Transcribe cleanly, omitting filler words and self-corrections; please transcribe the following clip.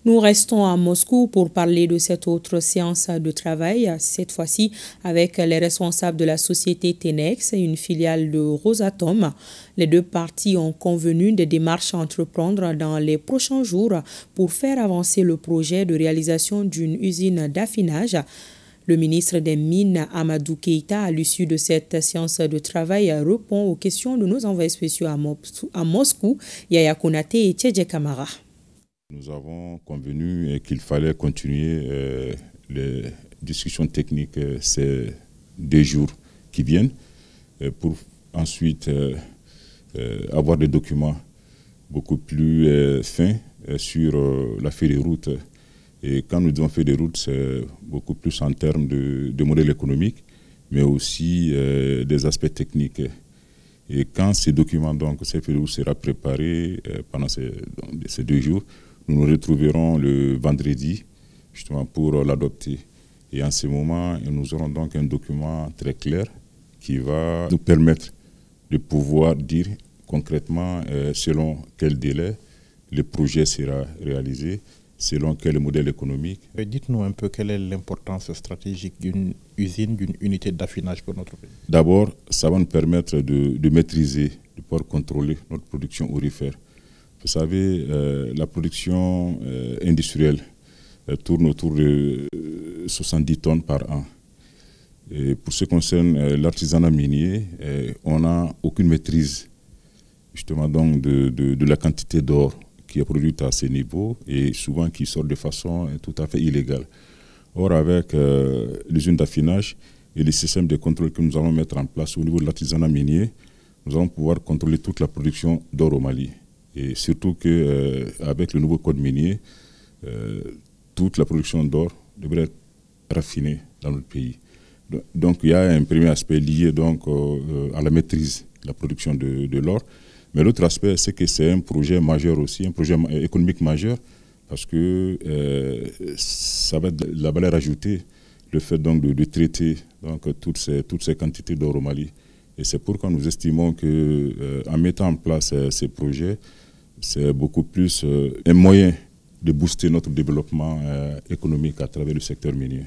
Nous restons à Moscou pour parler de cette autre séance de travail, cette fois-ci avec les responsables de la société Tenex, une filiale de Rosatom. Les deux parties ont convenu des démarches à entreprendre dans les prochains jours pour faire avancer le projet de réalisation d'une usine d'affinage. Le ministre des Mines, Amadou Keïta, à l'issue de cette séance de travail, répond aux questions de nos envoyés spéciaux à Moscou, Yaya Konaté et Tchédje Kamara. Nous avons convenu qu'il fallait continuer les discussions techniques ces 2 jours qui viennent pour ensuite avoir des documents beaucoup plus fins sur la feuille de route. Et quand nous disons feuille de route, c'est beaucoup plus en termes de modèle économique, mais aussi des aspects techniques. Et quand ces documents, donc cette feuille de route sera préparée pendant ces 2 jours, nous nous retrouverons le vendredi justement pour l'adopter. Et en ce moment, nous aurons donc un document très clair qui va nous permettre de pouvoir dire concrètement selon quel délai le projet sera réalisé, selon quel modèle économique. Dites-nous un peu quelle est l'importance stratégique d'une usine, d'une unité d'affinage pour notre pays. D'abord, ça va nous permettre de maîtriser, de pouvoir contrôler notre production aurifère. Vous savez, la production industrielle tourne autour de 70 tonnes par an. Et pour ce qui concerne l'artisanat minier, on n'a aucune maîtrise justement donc de la quantité d'or qui est produite à ces niveaux et souvent qui sort de façon tout à fait illégale. Or, avec l'usine d'affinage et les systèmes de contrôle que nous allons mettre en place au niveau de l'artisanat minier, nous allons pouvoir contrôler toute la production d'or au Mali. Et surtout qu'avec le nouveau code minier, toute la production d'or devrait être raffinée dans notre pays. Donc il y a un premier aspect lié donc, à la maîtrise de la production de l'or. Mais l'autre aspect, c'est que c'est un projet majeur aussi, un projet économique majeur, parce que ça va être de la valeur ajoutée, le fait donc de traiter donc, toutes ces quantités d'or au Mali. Et c'est pourquoi nous estimons qu'en mettant en place ces projets, c'est beaucoup plus un moyen de booster notre développement économique à travers le secteur minier.